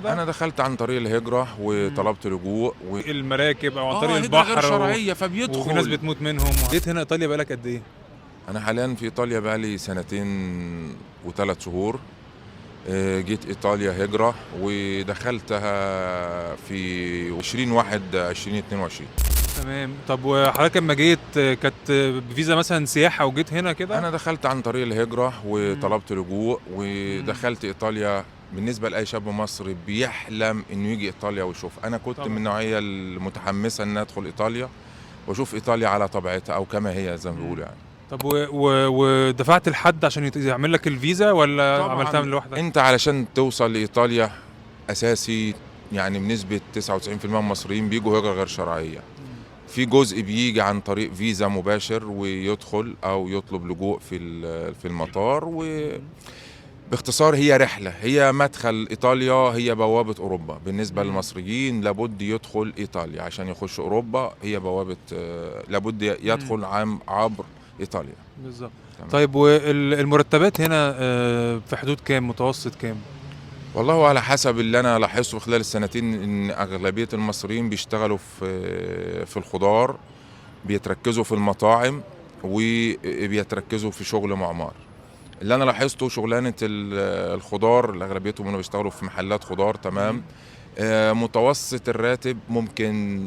انا دخلت عن طريق الهجرة وطلبت لجوء المراكب او عن طريق هجرة غير البحر شرعية وفي ناس فبيدخل. بتموت منهم. جيت هنا ايطاليا بقالك قد ايه؟ انا حاليا في ايطاليا بقالي سنتين وثلاث شهور. جيت ايطاليا هجرة ودخلتها في 2021. تمام. طب وحضرتك لما جيت كانت بفيزا مثلا سياحه وجيت هنا كده؟ انا دخلت عن طريق الهجرة وطلبت لجوء ودخلت ايطاليا. بالنسبة لأي شاب مصري بيحلم إنه يجي إيطاليا ويشوف، أنا كنت طبعا. من النوعية المتحمسة إن أدخل إيطاليا وأشوف إيطاليا على طبيعتها أو كما هي زي ما بيقولوا يعني. طب ودفعت لحد عشان يعمل لك الفيزا ولا عملتها من لوحدك؟ أنت علشان توصل لإيطاليا أساسي يعني بنسبة 99% من المصريين بيجوا هجرة غير شرعية. في جزء بيجي عن طريق فيزا مباشر ويدخل أو يطلب لجوء في المطار. باختصار هي رحلة، هي مدخل إيطاليا، هي بوابة أوروبا. بالنسبة للمصريين لابد يدخل إيطاليا عشان يخش أوروبا، هي بوابة لابد يدخل عبر إيطاليا. بالظبط. تمام. طيب والمرتبات هنا في حدود كام، متوسط كام؟ والله على حسب اللي أنا لاحظته خلال السنتين إن أغلبية المصريين بيشتغلوا في الخضار، بيتركزوا في المطاعم وبيتركزوا في شغل معمار. اللي انا لاحظته شغلانه الخضار اللي اغلبيتهم انه بيشتغلوا في محلات خضار. تمام. متوسط الراتب ممكن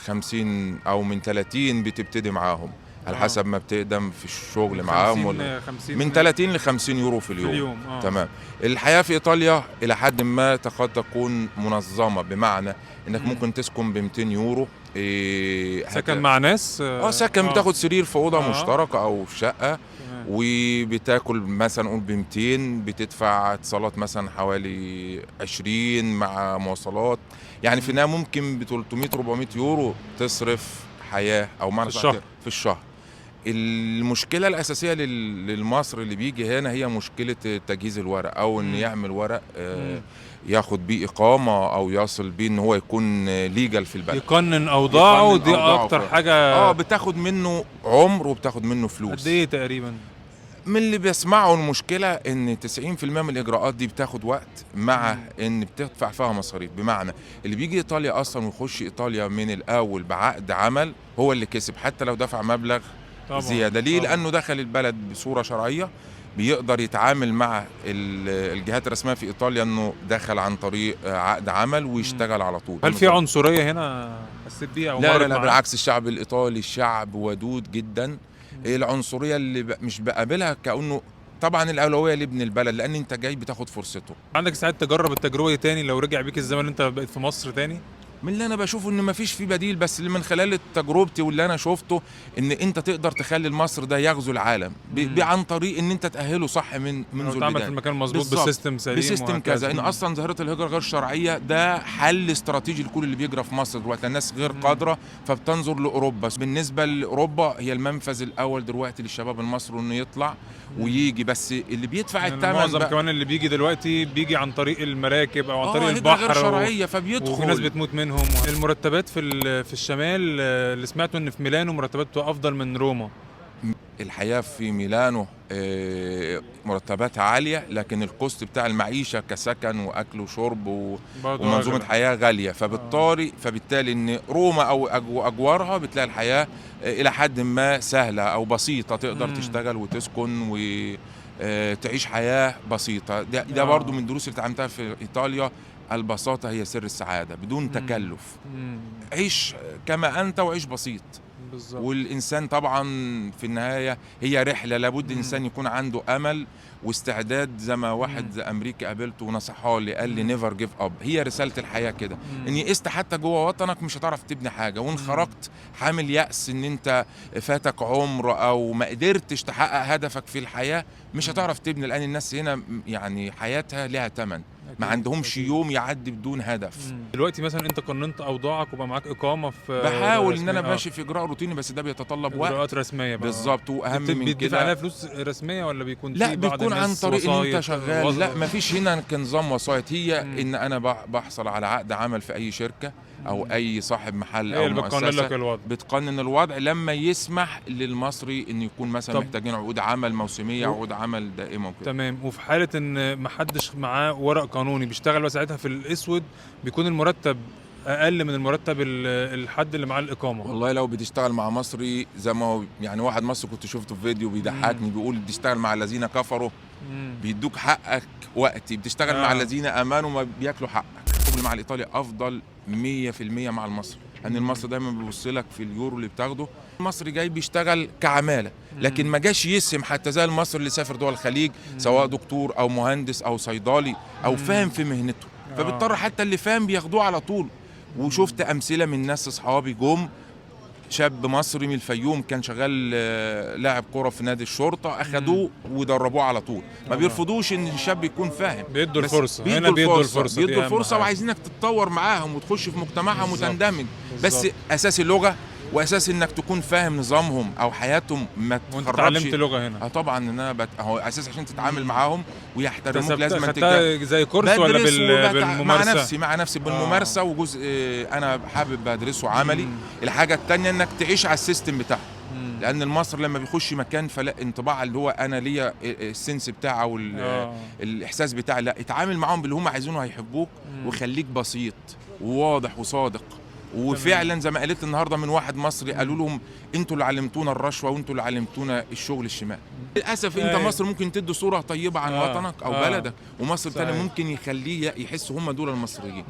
50 او من 30 بتبتدي معاهم على حسب ما بتقدم في الشغل معاهم. 50 من 30 ل 50 يورو في اليوم. تمام. الحياه في ايطاليا الى حد ما تكاد تكون منظمه، بمعنى انك ممكن تسكن ب 200 يورو. سكن مع ناس؟ سكن بتاخد سرير في اوضه مشتركه او في شقه. تمام. وبتاكل مثلا قول ب 200، بتدفع اتصالات مثلا حوالي 20 مع مواصلات. يعني في النهايه ممكن ب 300 400 يورو تصرف حياه او معنى في الشهر. في الشهر. المشكله الاساسيه للمصري اللي بيجي هنا هي مشكله تجهيز الورق او ان يعمل ورق ياخد بيه اقامه او يصل بيه ان هو يكون ليجل في البلد، يقنن اوضاعه. دي اكتر حاجه بتاخد منه عمر وبتاخد منه فلوس. قد ايه تقريبا؟ من اللي بيسمعوا المشكله ان 90% من الاجراءات دي بتاخد وقت مع ان بتدفع فيها مصاريف. بمعنى اللي بيجي ايطاليا اصلا ويخش ايطاليا من الاول بعقد عمل هو اللي كسب حتى لو دفع مبلغ طبعا. زياده. ليه؟ طبعا. لانه دخل البلد بصوره شرعيه، بيقدر يتعامل مع الجهات الرسميه في ايطاليا انه دخل عن طريق عقد عمل ويشتغل على طول. هل في عنصريه هنا حسيت بيها او لا مرت لا لا معاك؟ بالعكس، الشعب الايطالي شعب ودود جدا. العنصريه اللي مش بقابلها كأنه طبعا الاولويه لابن البلد لان انت جاي بتاخد فرصته. عندك ساعات تجرب التجربه دي تاني لو رجع بيك الزمن انت بقيت في مصر تاني؟ من اللي انا بشوفه ان مفيش فيه بديل، بس اللي من خلال تجربتي واللي انا شفته ان انت تقدر تخلي مصر ده يغزو العالم عن طريق ان انت تاهله صح منذ البدايه، تعمل في المكان المظبوط بسيستم سليم بسيستم كذا. ان اصلا ظاهره الهجره غير شرعيه ده حل استراتيجي لكل اللي بيجرى في مصر دلوقتي. الناس غير قادره فبتنظر لاوروبا. بالنسبه لاوروبا هي المنفذ الاول دلوقتي للشباب المصري انه يطلع ويجي، بس اللي بيدفع يعني الثمن معظم كمان اللي بيجي دلوقتي بيجي عن طريق المراكب او عن طريق هجرة البحر غير شرعيه فبيدخل. وفي ناس بتموت منهم. المرتبات في الشمال اللي سمعته ان في ميلانو مرتباته افضل من روما. الحياة في ميلانو مرتباتها عالية، لكن الكوست بتاع المعيشة كسكن وأكل وشرب ومنظومة حياة غالية. فبالتالي إن روما أو أجوارها بتلاقي الحياة إلى حد ما سهلة أو بسيطة، تقدر تشتغل وتسكن وتعيش حياة بسيطة. ده برضو من الدروس اللي اتعلمتها في إيطاليا. البساطة هي سر السعادة بدون تكلف. عيش كما أنت وعيش بسيط. بالظبط. والإنسان طبعا في النهاية هي رحلة، لابد الإنسان يكون عنده أمل واستعداد. زي ما واحد أمريكي قابلته ونصحه لي قال لي نيفر جيف أب. هي رسالة الحياة كده، إن يئست حتى جوه وطنك مش هتعرف تبني حاجة، وإن خرجت حامل يأس إن أنت فاتك عمر أو ما قدرتش تحقق هدفك في الحياة مش هتعرف تبني. لأن الناس هنا يعني حياتها لها ثمن، ما عندهمش يوم يعدي بدون هدف. دلوقتي مثلا انت قننت اوضاعك وبقى معاك اقامه في بحاول ان انا ماشي في اجراء روتيني، بس ده بيتطلب وقت. اجراءات رسميه بقى. بالظبط. واهم من كده بيدفع عليها فلوس رسميه ولا بيكون لا في بعض بيكون عن الناس طريق ان انت وسايط شغال. لا مفيش هنا كنظام وسايط. هي ان انا بحصل على عقد عمل في اي شركه او اي صاحب محل او مؤسسه بتقنن الوضع لما يسمح للمصري ان يكون مثلا محتاجين عقود عمل موسميه او عقود عمل دائمه وكده. تمام. وفي حاله ان ما حدش معاه ورق قانوني بيشتغل بقى ساعتها في الاسود بيكون المرتب اقل من المرتب الحد اللي معاه الاقامه. والله لو بتشتغل مع مصري زي ما هو يعني واحد مصري كنت شفته في فيديو بيضحكني بيقول بتشتغل مع الذين كفروا بيدوك حقك وقتي، بتشتغل مع الذين امنوا ما بياكلوا حقك. الشغل مع الايطالي افضل 100% مع المصري، لان المصري دايما بيبص لك في اليورو اللي بتاخده. المصري جاي بيشتغل كعماله لكن ما جاش يسم حتى زي المصري اللي سافر دول الخليج سواء دكتور او مهندس او صيدلي او فاهم في مهنته، فبيضطر حتى اللي فاهم بياخدوه على طول. وشفت امثله من ناس اصحابي جم، شاب مصري من الفيوم كان شغال لاعب كرة في نادي الشرطة، اخدوه ودربوه على طول. ما بيرفضوش ان الشاب يكون فاهم، بيدوا الفرصة، هنا بيدوا الفرصة وعايزينك تتطور معاهم وتخش في مجتمعهم وتندمج. بس اساس اللغة واساس انك تكون فاهم نظامهم او حياتهم ما تخربش. وانت اتعلمت لغه هنا؟ طبعا ان انا هو اساس عشان تتعامل معاهم ويحترموك لازم زي كورس ولا بالممارسه؟ مع نفسي بالممارسه وجزء انا حابب بدرسه عملي. الحاجه الثانيه انك تعيش على السيستم بتاعهم، لان المصري لما بيخش مكان فلا انطباع اللي هو انا ليا السنس بتاعه او الاحساس بتاعي، لا اتعامل معاهم باللي هم عايزينه هيحبوك، وخليك بسيط وواضح وصادق. وفعلا زي ما قالت النهارده من واحد مصري قالوا لهم انتوا اللي علمتونا الرشوه وانتوا اللي علمتونا الشغل الشمال. للاسف انت مصر ممكن تدي صوره طيبه عن وطنك او بلدك، ومصر تاني ممكن يخليه يحس هم دول المصريين.